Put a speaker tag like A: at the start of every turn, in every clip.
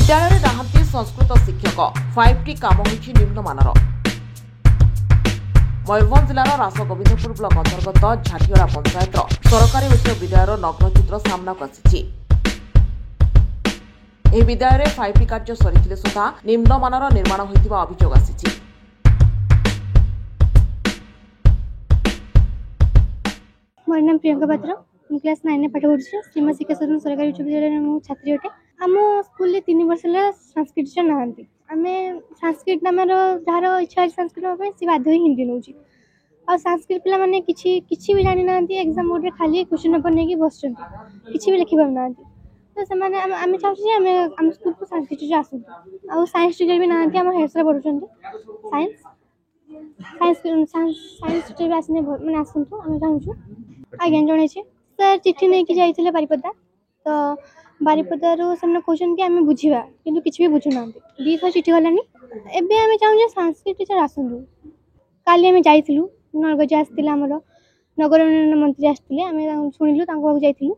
A: विद्यालय में नाहांती संस्कृत शिक्षक 5T काम होइछि निम्नमानर। मयूरभंज जिलार रासगोविंदपुर ब्लॉक अंतर्गत झाटियोड़ा पंचायत सरकारी उच्च विद्यालय नग्नचित्र सामना आसी। विद्यालय में 5T कार्य सरी सुधा निम्नमानर निर्माण होइथिबा अभियोग आसी।
B: मोर नाम प्रियंका पात्र, क्लास 9 में पाठ पढ़ुछि। सीमा शिक्षा सदन सरकारी उच्च विद्यालय में छात्री अटे। आम स्कूल 3 वर्ष संस्कृत टीचर नहांती। आमे संस्कृत नामर जार इच्छा है संस्कृत होबे से बाध्य हिंदी नउछि। और संस्कृत पिला माने किछि भी जानि नांती। एग्जाम बोर्ड रे खाली क्वेश्चन पेपर नेकी बसछन, किछि भी लिखि पाउनांती। तो समान आमे चाहछि आम स्कूल को संस्कृत टीचर आसु। और साइंस टीचर भी नांती। आम हेड सर पढुछन्ती साइंस टीचर भी आसने माने आसंतु। आमे चाहछु आज्ञा जणे सर चिठी नहीं कि जाइथिले बारिपदा। तो बारिपदा रो हमने क्वेश्चन कि आमे बुझिबा किंतु किछि भी बुझु नांती। 2 थर चिठी गलानी। एबे आमे चाहू जे संस्कृत टीचर आसंतु। काली आमे जाइथिलु नरगज आस्तिला हमर नगर उन्नयन मंत्री आस्तिले। आमे सुनिलु तांको बाबू जाइथिलु।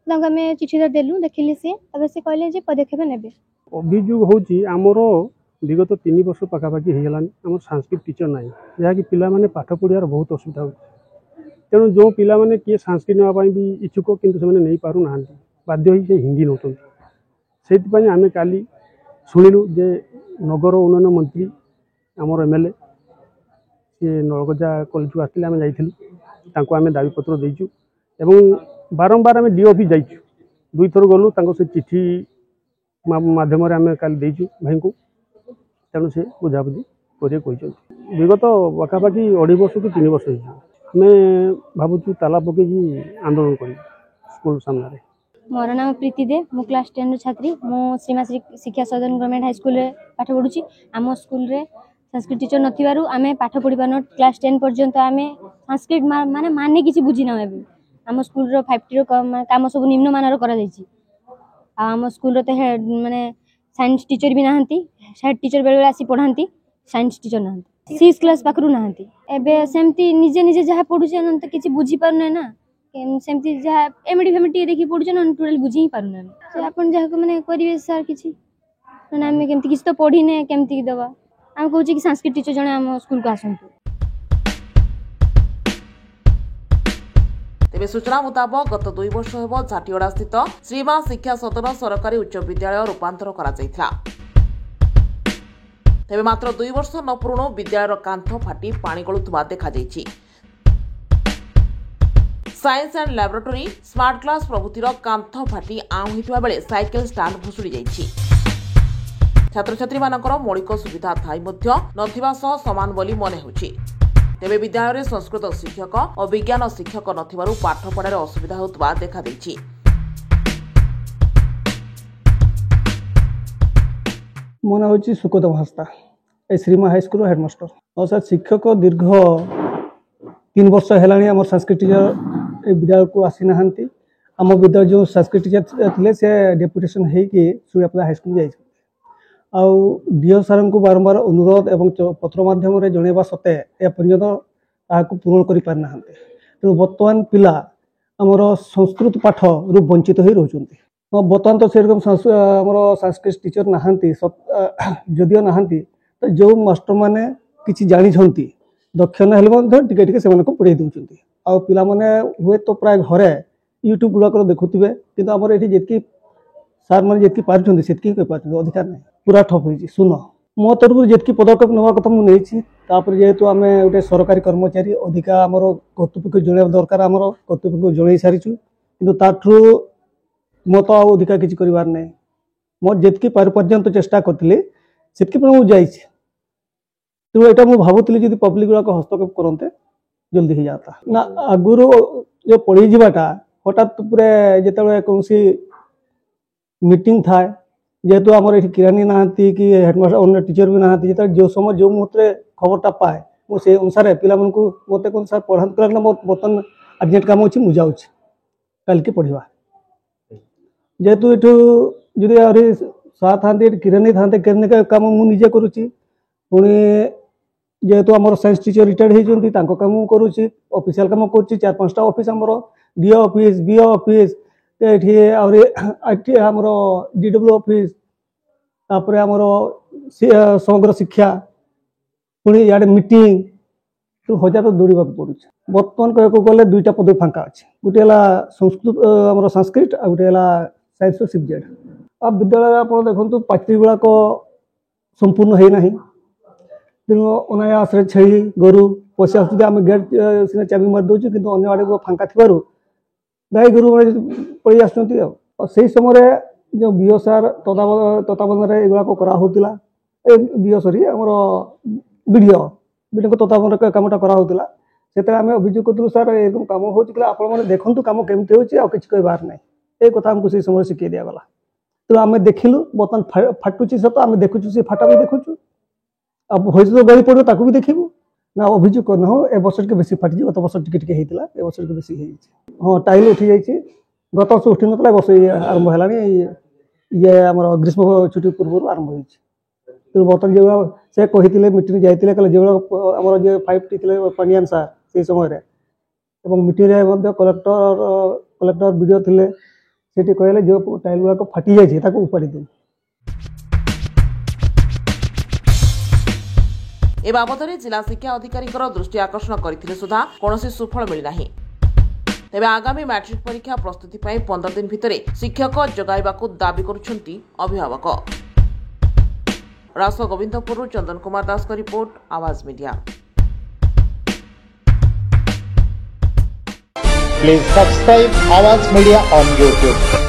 B: तांको आमे चिठी देलु देखिले से तबे से कहले जे पदक्षेप नेबे।
C: अभियोग होची हमरो विगत 3 वर्ष पाखापाखि हो गलानी आम संस्कृत टीचर ना जहाँकि पिला माने पाठ पढ़ियार बहुत असुविधा हो। तेणु जो पिला माने किए संस्कृत नापी भी इच्छुक किंतु से नहीं पारु ना बाध्य ही हिंदी नौ से आम काली शुणिलु जे नगर उन्नयन मंत्री आमर एमएलए सी नलगजा कॉलेज को आसते आम जाइलु आम दाबीपत्र देचु एवं बारंबार आम डी ऑफिस जाइचु 2 थर गलु से चिठी माध्यम आम काली देचु भाई को तेणु से बुझाबुझी कर विगत पाखापाखि 2.5 वर्ष कि 3 वर्ष हो हमें भावुँ ताला पकई आंदोलन कर स्कूल सामने।
B: मोर नाम प्रीति दे, मु क्लास 10 रो छात्री। मु सीमा शिक्षा सदन गवर्नमेंट हाई स्कूल रे पाठ पढुछि। आम स्कूल रे संस्कृत टीचर नथिबारु आमे पाठ पढि पानो। क्लास 10 पर्यंत आमे संस्कृत माने किछि बुझि ना एबे। आम स्कूल रो 5T रो काम सब निम्न मानर करा जायछि। आम स्कूल रो ते माने साइंस टीचर भी नाहंती। हेड टीचर बेले आसी पढांती। साइंस टीचर नाहंती। 6 क्लास पाखरु नाहंती। एबे सेमती निजे निजे जहा पढुछे न त किछि बुझि पारने ना। सेमती जहा एमडी फेमडी देखि पढुछे न टोटल बुझि ही पारुना। से अपन जहा को माने करिवे सर किछि ना हम केमती किछि तो पढिने केमती दबा। हम कहू कि संस्कृत टीचर जने हम स्कूल को आसंतु।
A: तेबे सूचना मुताबक गत 2 वर्ष हेबो झाटियोड़ा स्थित श्रीमा शिक्षा सदन सरकारी उच्च विद्यालय रूपांतर करा जायथिला। तेबे मात्र 2 वर्ष न पूर्ण विद्यालयर कांथ फाटी पानी गलुथबा देखा जायछि। Science and laboratory smart class प्रभृतिर कांथ फाटी आउ होइतबा बेले साइकेल स्टैंड भुसुड़ी जायछि। छात्र छात्री मानकर मौलिक सुविधा थाई मध्य नथिबा सह समान बोली मने होछि। तेबे विद्यालय रे संस्कृत शिक्षक और विज्ञान शिक्षक नथिबारु पाठ पढ़ार असुविधा होतबा देखा दैछि।
C: मो ना होची सुकत भास्ता ए श्रीमा हाई स्कूल हेडमास्टर और सर शिक्षक दीर्घ 3 वर्ष हेलानी आम संस्कृत टीचर विद्यालय को आसी नाहंती। आम विद्यालय जो संस्कृत टीचर थे से डेपुटेशन होगी सूर्यापदा हाई स्कूल जाइए आउ डीओ सार को बारंबार अनुरोध एवं पत्र माध्यम जनवा सत्ते एपर्यंत ताकू पूरण कर पारि ना। तेणु बर्तमान पिला आमर संस्कृत पाठ रु वंचित हो रही। बर्तमान तो से रकम आमर संस्कृत टीचर नहांती जदियो नहांती तो जो मास्टर माने किछि जानी दक्ष ना टिके टिके से पढ़ाई दौरान आउ पिला माने हुए तो प्राय घरे यूट्यूब गुड़ाक देखुवे कि आमर ये जी सार मैंने जी पार्टी से अधिकार नहीं पूरा ठप हो सुन मो तरफ जी पदक्षेप नवा कथा मुझे जेहेतु आम गोटे सरकारी कर्मचारी अधिका आमर कर्तृपक्ष जन दरकार आमर कर्तृपक्ष जन सारीचु कि मो तो अधिका किसी कर मो जी पर्यंत चेष्टा करी से मुझे तेणु यहाँ मुझे भावुली पब्लिक गुड़ाक हस्तक्षेप करते जल्दी हो जाता ना आगुरी जो पढ़ी जावाटा हठात पूरे जिते कौन मीटिंग थाए जेहेतु आमर ये किरानी नहांती कि हेडमास्टर अन्य टीचर भी नहांती जो समय जो मुहूर्ते खबरटा पाए मुझे अनुसार पिला मत कौन सर पढ़ा ना बर्तमान अर्जेंट काम अच्छी मुझे जाऊँ कल की पढ़ा जेहेतु ये जी साथ था किरानी था किरानी काम मुझे करुच्ची पुणी जेहेतु आमर साइंस टीचर रिटायर्ड होती काम करुच्ची ऑफिशियल काम कर 4-5टा ऑफिस आमर डीओ ऑफिस बीओ ऑफिस ये आमर डीडब्ल्यू ऑफिस तापर आमर समग्र शिक्षा पुणी इे मीटिंग तो हजार दौड़ा पड़ू बर्तमान कहूँ गले दुईटा पदवी फांका अच्छे गोटे संस्कृत आम संस्कृत आ गोटे साइंस सब्जेक्ट आ विद्यालय आप देखो पाचेरी गुड़ाक संपूर्ण होना तेणु अनायास छेली गोरु पशि आस गेट सीना चाबी मारी दूसरी कि अन्य आड़े फांका थी गाई गोरु पड़े आस समय जो बीओसार तत्वावधान एगुड़ाक कराला बीओ सरी आमर विडीओ तत्वावधान कमटा कराला से आम अभियोग करूँ सर ए कम हो आपने देखूँ कम केमती हो कि कहबार ना ये कथा आमको से समय शिखे दिगला तो आम देखिलु बर्तमान फाटुची सत आम देखुचु से फाटा भी देखुचु अब भविष्य तो गली पड़ो ताकू भी देखू ना अभियोग करना हो ए वर्ष के बेसी फाटी गत वर्ष टिके होता ए वर्ष के बेसी हाँ टाइल उठी जाइए गत वर्ष उठी ना वर्ष आरंभ है ये आम ग्रीष्म छुट्टी पूर्व आरंभ हो तो बर्तमान जो से कही मीटिंग जाते जो आम जो 5 टी पानियान सार से समय मीटिंग कलेक्टर वीडियो थे से कहले जो टाइल गुड़ाक फाटी जाए उपाड़ी दे
A: ए बाबद जिला शिक्षा अधिकारी दृष्टि आकर्षण करथिले सुधा कौनसी सुफल मिलना तेबे आगामी मैट्रिक परीक्षा प्रस्तुति 15 दिन भितरे शिक्षक जगाइबाकू दाबी करुछंती अभिभावक। रास गोविंदपुर चंदन कुमार दास का रिपोर्ट आवाज media.
D: Please subscribe Awaaz Media on YouTube.